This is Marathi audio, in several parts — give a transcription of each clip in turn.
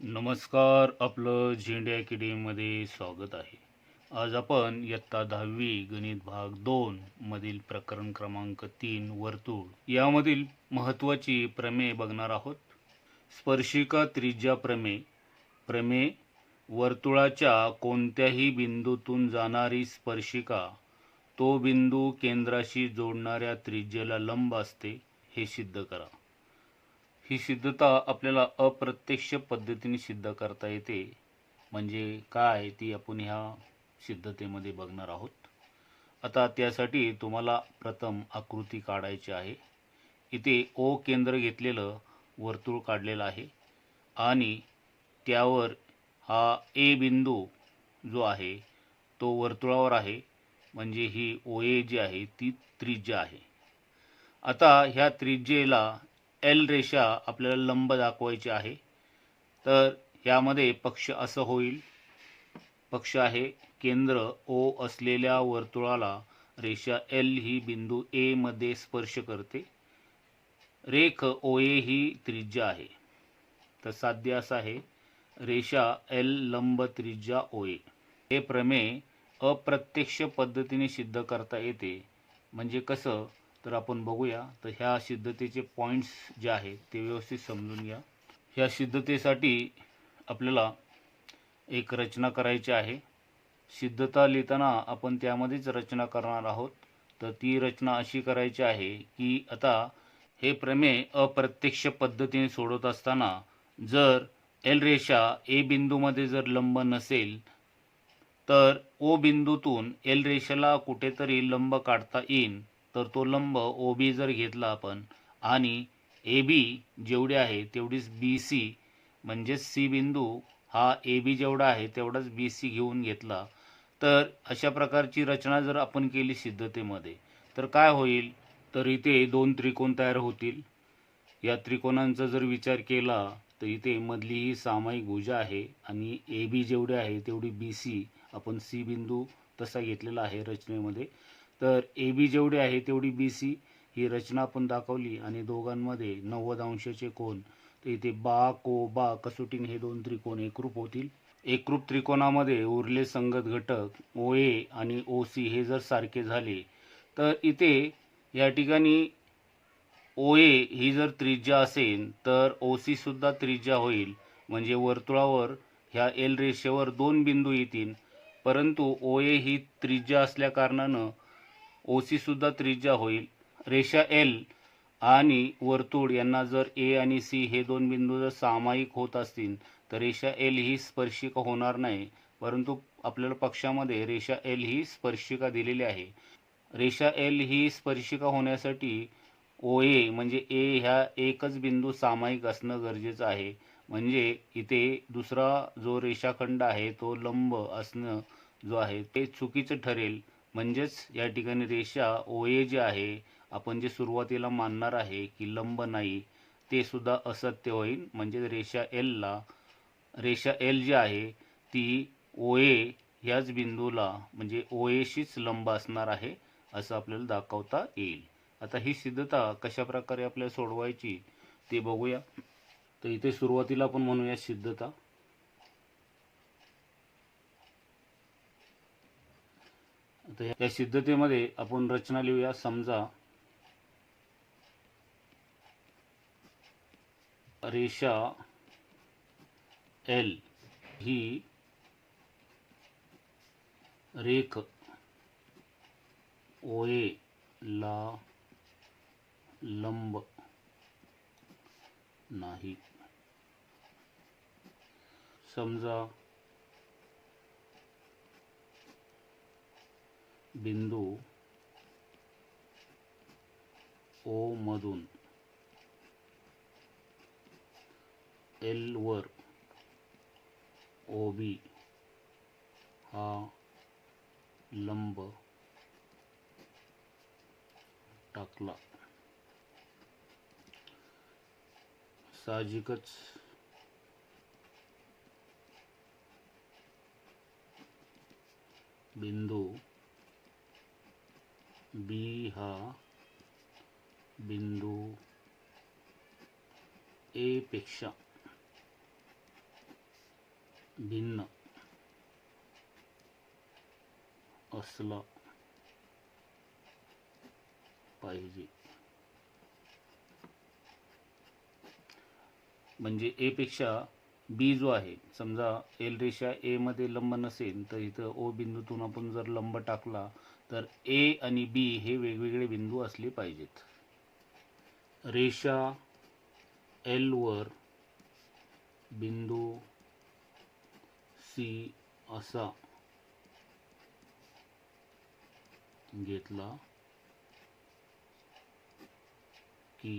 नमस्कार, आपलं झेंडे अकॅडमीमध्ये स्वागत आहे. आज आपण इयत्ता 10वी गणित भाग 2 मधील प्रकरण क्रमांक 3 वर्तुळ यामधील महत्त्वाची प्रमेय बघणार आहोत. स्पर्शिका त्रिज्या प्रमेय. प्रमेय: वर्तुळाच्या कोणत्याही बिंदूतून जाणारी स्पर्शिका तो बिंदू केंद्राशी जोडणाऱ्या त्रिज्येला लंब असते, हे सिद्ध करा. ही सिद्धता आपल्याला अप्रत्यक्ष पद्धतीने सिद्ध करता येते. म्हणजे काय ती आपण ह्या सिद्धतेमध्ये बघणार आहोत. आता त्यासाठी तुम्हाला प्रथम आकृती काढायची आहे. इथे ओ केंद्र घेतलेलं वर्तुळ काढलेलं आहे आणि त्यावर हा ए बिंदू जो आहे तो वर्तुळावर आहे. म्हणजे ही ओ ए जी आहे ती त्रिज्या आहे. आता ह्या त्रिज्येला एल रेषा आपल्याला लंब दाखवायची आहे. तर यामध्ये पक्ष असं होईल. पक्ष आहे केंद्र ओ असलेल्या वर्तुळाला रेषा एल ही बिंदू ए मध्ये स्पर्श करते. रेख ओ ए ही त्रिज्या आहे. तर साध्य असं आहे, रेषा एल लंब त्रिज्या ओ ए. हे प्रमेय अप्रत्यक्ष पद्धतीने सिद्ध करता येते. म्हणजे कसं तर आपण बघूया. तर ह्या सिद्धतेचे पॉईंट्स जे आहेत ते व्यवस्थित समजून घ्या. ह्या सिद्धतेसाठी आपल्याला एक रचना करायची आहे. सिद्धता लिहिताना आपण त्यामध्येच रचना करणार आहोत. तर ती रचना अशी करायची आहे की आता हे प्रमेय अप्रत्यक्ष पद्धतीने सोडवत असताना जर एल रेषा ए बिंदूमध्ये जर लंब नसेल तर ओ बिंदूतून एल रेषेला कुठेतरी लंब काढता येईल. तर तो लंब ओ बी जर घेतला आपण आणि ए बी जेवढी आहे तेवढीच बी सी म्हणजेच सी बिंदू हा ए बी जेवढा आहे तेवढाच बी सी घेऊन घेतला तर अशा प्रकारची रचना जर आपण केली सिद्धतेमध्ये तर काय होईल. तर इथे दोन त्रिकोण तयार होतील. या त्रिकोणांचा जर विचार केला तर इथे मधली ही सामायिक भुजा आहे आणि ए बी जेवढी आहे तेवढी बी सी आपण सी बिंदू तसा घेतलेला आहे रचनेमध्ये. तर ए बी जेवढी आहे तेवढी बी सी ही रचना आपण दाखवली आणि दोघांमध्ये 90 अंशाचे कोन. तर इथे बा को बा कसोटीने हे दोन त्रिकोण एकरूप होतील. एकरूप त्रिकोणामध्ये उरले संगत घटक ओ ए आणि ओ सी हे जर सारखे झाले तर इथे या ठिकाणी ओ ए ही जर त्रिज्या असेल तर ओ सी सुद्धा त्रिज्या होईल. म्हणजे वर्तुळावर ह्या एल रेषेवर दोन बिंदू येतील. परंतु ओ ए ही त्रिज्या असल्या कारणानं ओ सी सुद्धा त्रिज्या होईल. रेषा एल आणि वर्तुळ यांना जर ए आणि सी हे दोन बिंदू जर सामायिक होत असतील तर रेषा एल ही स्पर्शिका होणार नाही. परंतु आपल्याला पक्षामध्ये रेषा एल ही स्पर्शिका दिलेली आहे. रेषा एल ही स्पर्शिका होण्यासाठी ओ ए म्हणजे ए ह्या एकच बिंदू सामायिक असणं गरजेचं आहे. म्हणजे इथे दुसरा जो रेषाखंड आहे तो लंब असणं जो आहे ते चुकीचं ठरेल. म्हणजेच या ठिकाणी रेषा ओ ए जे आहे आपण जे सुरुवातीला मानणार आहे की लंब नाही ते सुद्धा असत्य होईल. म्हणजे रेषा एल जी आहे ती ओ ए ह्याच बिंदूला म्हणजे ओ एशीच लंब असणार आहे असं आपल्याला दाखवता येईल. आता ही सिद्धता कशा प्रकारे आपल्याला सोडवायची ते बघूया. तर इथे सुरुवातीला आपण म्हणूया सिद्धता. आता या सिद्धतेमध्ये आपण रचना लिहूया. समजा रेषा एल ही रेख ओ ए ला लंब नाही. समजा बिंदू ओ मधून एल वर ओ बी हा लंब टाकला. साहजिकच बिंदू बी हा बिंदू ए पेक्षा भिन्न असला पाहिजे. म्हणजे ए पेक्षा बी जो आहे, समजा एल रेषा ए मध्ये लंब नसेल तर इथं ओ बिंदूतून आपण जर लंब टाकला तर ए आणि बी हे वेगवेगळे बिंदू असले पाहिजेत. रेषा एल वर बिंदू सी असा घेतला की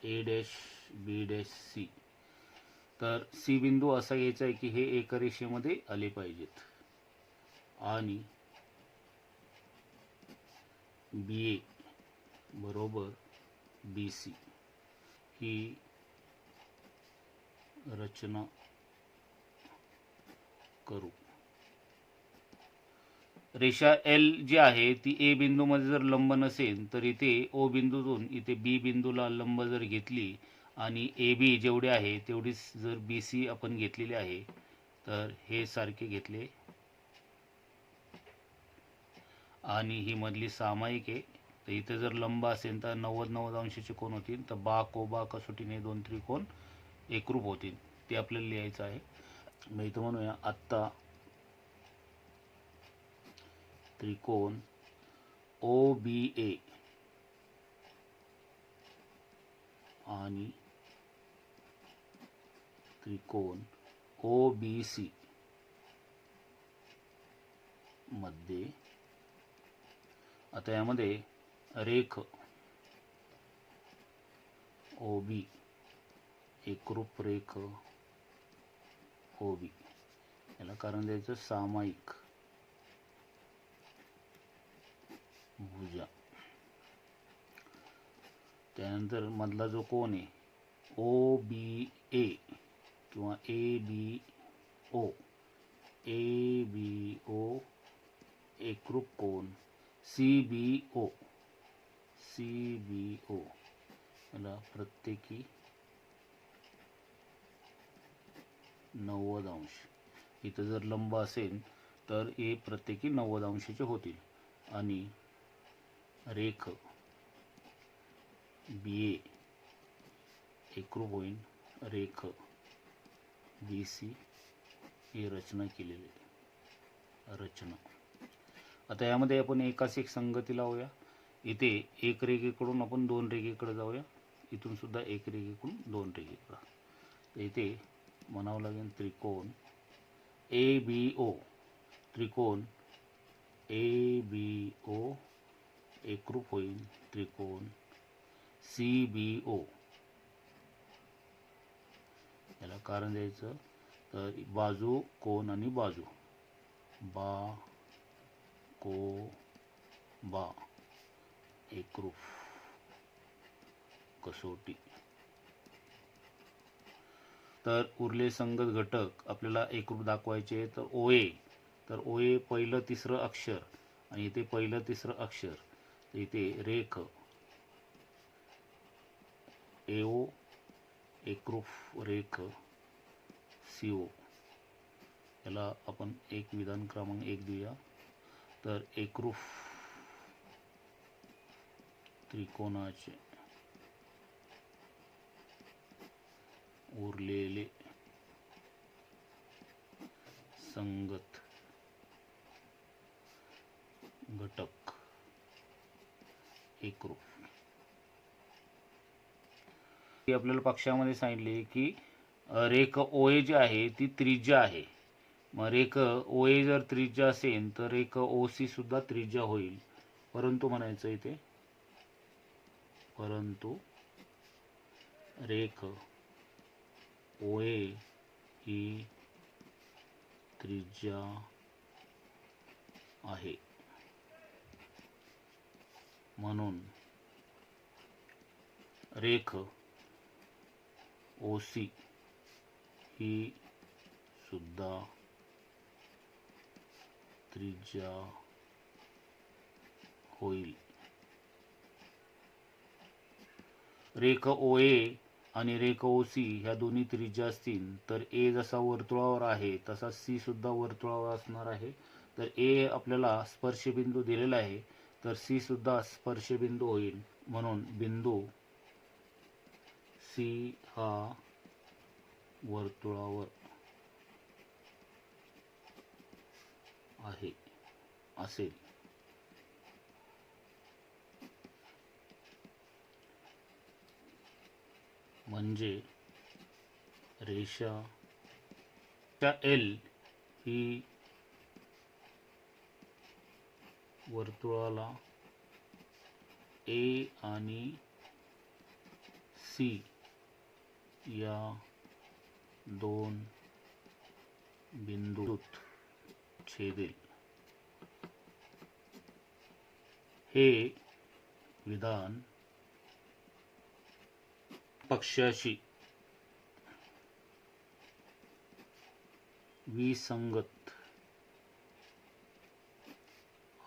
A dash B dash C, तर सी बिंदू असा घ्यायचा आहे की हे एका रेषेमध्ये आले पाहिजेत आणि बी ए बरोबर बी सी ही रचना करू. रेषा एल जी आहे ती ए बिंदूमध्ये जर लंब नसेल तर इथे ओ बिंदूतून इथे बी बिंदूला लंब जर घेतली आणि ए बी जेवढे आहे तेवढीच जर बी सी आपण घेतलेली आहे तर हे सारखे घेतले आणि ही मधली सामायिक आहे. तर इथे जर लंब असेल तर 90-90 अंशाचे कोण होतील, तर बा कोबा कसोटीने दोन त्रिकोण एकरूप होतील. ते आपल्याला लिहायचं आहे. मग इथं म्हणूया आत्ता त्रिकोण ओ बी ए आणि त्रिकोण ओ बी सी मध्ये, आता यामध्ये रेख ओ बी एकरूप रेख ओ बी याला कारण द्यायचं सामायिक भुजा. त्यानंतर मधला जो कोण आहे ओ बी ए किंवा A B O, A B O एकरूप कोण C B O, C B O याला प्रत्येकी 90 अंश. इथं जर लंब असेल तर ए प्रत्येकी 90 अंशाचे होतील आणि रेख बी ए एकरूप होईल रेख बी सी ही रचना केलेली रचना. आता यामध्ये आपण एकास एक संगती लावूया. इथे एक रेषेकडून आपण दोन रेषेकडे जाऊया, इथून सुद्धा एक रेषेकडून दोन रेषेकडे. तर इथे म्हणावं लागेल त्रिकोण ए बी ओ, त्रिकोण ए बी ओ एकरूप होईल त्रिकोण सी बी ओ. याला कारण द्यायचं तर बाजू कोण आणि बाजू बा को बा एकरूप कसोटी. तर उरले संगत घटक आपल्याला एकरूप दाखवायचे. तर ओ ए, तर ओ ए पहिलं तिसरं अक्षर आणि इथे पहिलं तिसरं अक्षर, तर इथे रेख ए ओ एकरूप रेख सी ओ. याला आपण एक विधान क्रमांक 1 देऊया. तर एकरूप त्रिकोणाचे उरलेले संगत घटक एकरूप. आपल्याला पक्षामध्ये सांगितले की रेख ओए जी आहे ती त्रिज्या आहे. मग रेख ओए जर त्रिज्या असेल तर रेख ओ सी सुद्धा त्रिज्या होईल. परंतु म्हणायचं इथे, परंतु रेख ओए ही त्रिज्या आहे म्हणून रेख ओ सी ही सुद्धा त्रिज्या होईल. रेख ओए आणि रेख ओ सी ह्या दोन्ही त्रिज्या असतील तर ए जसा वर्तुळावर आहे तसा सी सुद्धा वर्तुळावर असणार आहे. तर ए आपल्याला स्पर्शबिंदू दिलेला आहे तर सी सुद्धा स्पर्शबिंदू होईल. म्हणून बिंदू सी हा वर्तुळावर आहे असेल. म्हणजे रेषा एल ही वर्तुळाला ए आणि सी या दोन बिंदूत छेदेल. हे विधान पक्षाशी विसंगत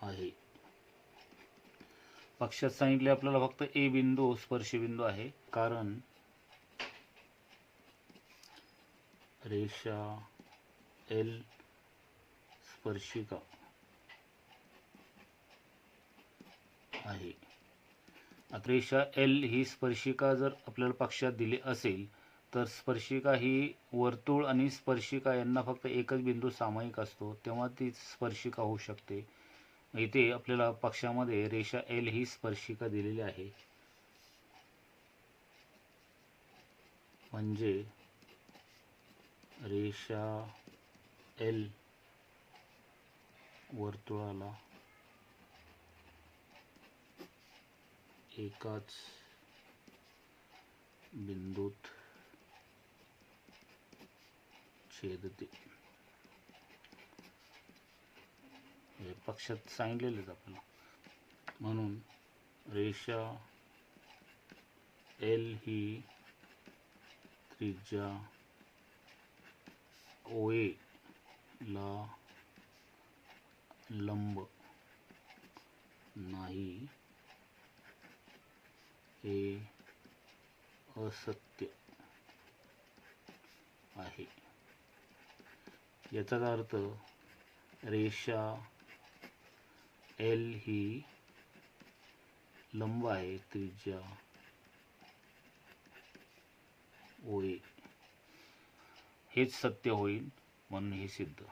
आहे. पक्षात सांगितले आपल्याला फक्त ए बिंदू स्पर्शबिंदू आहे, कारण रेषा एल स्पर्शिका आहे. आता रेषा एल ही स्पर्शिका जर आपल्याला पक्षात दिली असेल तर स्पर्शिका ही वर्तुळ आणि स्पर्शिका यांना फक्त एकच बिंदू सामायिक असतो, तेव्हा ती स्पर्शिका होऊ शकते. इथे आपल्याला पक्षामध्ये रेषा एल ही स्पर्शिका दिलेली आहे. म्हणजे रेषा एल वर्तुळाला एकाच बिंदूत छेदते. हे पक्षात सांगितलेलेच आपल्याला. म्हणून रेषा एल ही त्रिज्या ओए ला लंब नाही हे असत्य आहे. याचाच अर्थ रेषा एल ही लंब आहे त्रिज्या ओए. हेच सत्य होईल, म्हणून हे सिद्ध.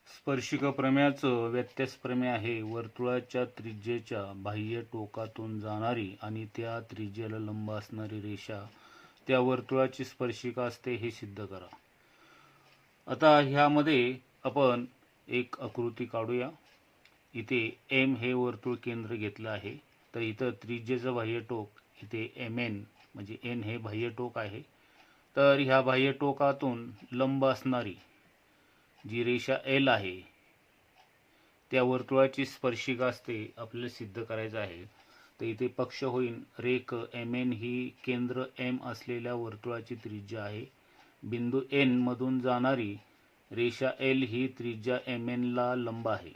स्पर्शिका प्रमेयाचं व्यत्यास प्रमेय आहे. वर्तुळाच्या त्रिज्येच्या बाह्य टोकातून जाणारी आणि त्या त्रिज्येला लंब असणारी रेषा त्या वर्तुळाची स्पर्शिका असते हे सिद्ध करा. आता ह्यामध्ये आपण एक आकृती काढूया. इथे एम हे वर्तुळ केंद्र घेतलं आहे, तर इथं त्रिज्येचं बाह्य टोक इथे एम एन म्हणजे एन हे बाह्य टोक आहे. तर ह्या बाह्य टोकातून लंब असणारी जी रेषा एल आहे त्या वर्तुळाची स्पर्शिका असते आपल्याला सिद्ध करायचं आहे. तर इथे पक्ष होईल रेख एम एन ही केंद्र एम असलेल्या वर्तुळाची त्रिज्या आहे. बिंदू एन मधून जाणारी रेषा एल ही त्रिज्या एम एन ला लंब आहे.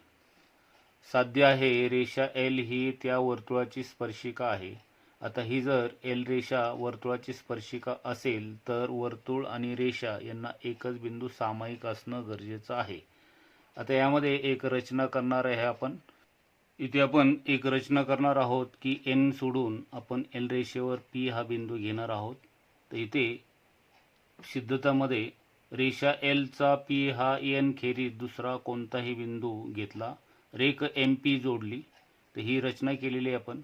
साध्य आहे रेषा एल ही त्या वर्तुळाची स्पर्शिका आहे. आता ही जर एल रेषा वर्तुळाची स्पर्शिका असेल तर वर्तुळ आणि रेषा यांना एकच बिंदू सामायिक असणं गरजेचं आहे. आता यामध्ये एक रचना करणार आहे आपण. इथे आपण एक रचना करणार आहोत की एन सोडून आपण एल रेषेवर पी हा बिंदू घेणार आहोत. तर इथे सिद्धतामध्ये रेषा एल चा पी हा एन खेरीज दुसरा कोणताही बिंदू घेतला, रेख एम पी जोडली, तर ही रचना केलेली आपण.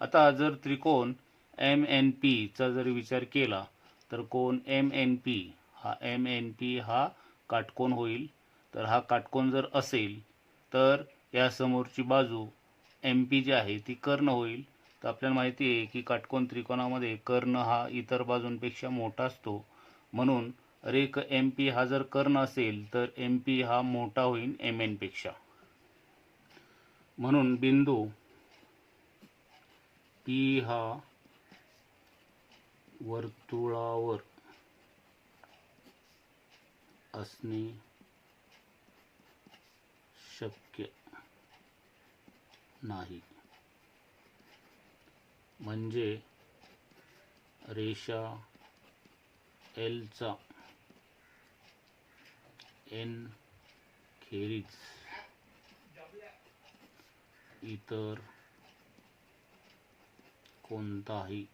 आता जर त्रिकोण एम एन पी चा जर विचार केला तर कोण एम एन पी हा काटकोन होईल. तर हा काटकोन जर असेल तर या समोरची बाजू एम पी जी आहे ती कर्ण होईल. तर आपल्याला माहिती आहे की काटकोन त्रिकोणामध्ये कर्ण हा इतर बाजूंपेक्षा मोठा असतो. म्हणून रेख एम पी हा जर कर्ण असेल तर एम पी हा मोठा होईल एम एन पेक्षा. म्हणून बिंदू पी हा वर्तुळावर असणे शक्य नाही. म्हणजे रेषा एलचा एन खेरीज इतर कोणताही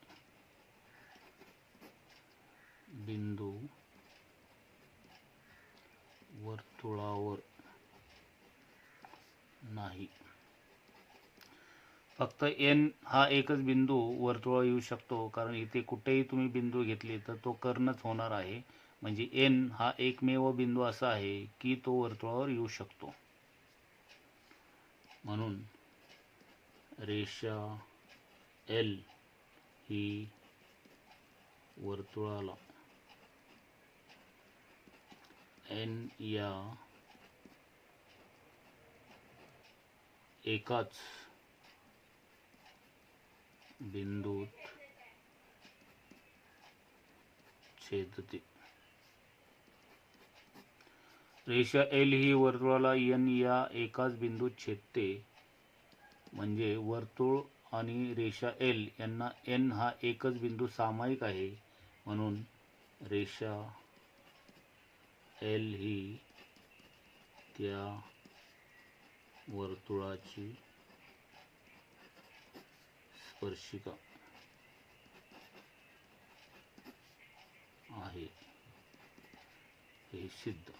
बिंदू वर्तुळावर नाही. फक्त एन हा एकच बिंदू वर्तुळावर येऊ शकतो, कारण इथे कुठेही तुम्ही बिंदू घेतले तर तो कर्णच होणार आहे. म्हणजे एन हा एकमेव बिंदू असा आहे की तो वर्तुळावर येऊ शकतो. म्हणून रेषा एल ही वर्तुळाला एन या एकाच बिंदूत छेदते. रेषा एल ही वर्तुळाला एन या एकाच बिंदूत छेदते. म्हणजे वर्तुळ आणि रेषा एल यांना एन हा एकच बिंदू सामायिक आहे. म्हणून रेषा एल ही त्या वर्तुळाची स्पर्शिका आहे, हे सिद्ध.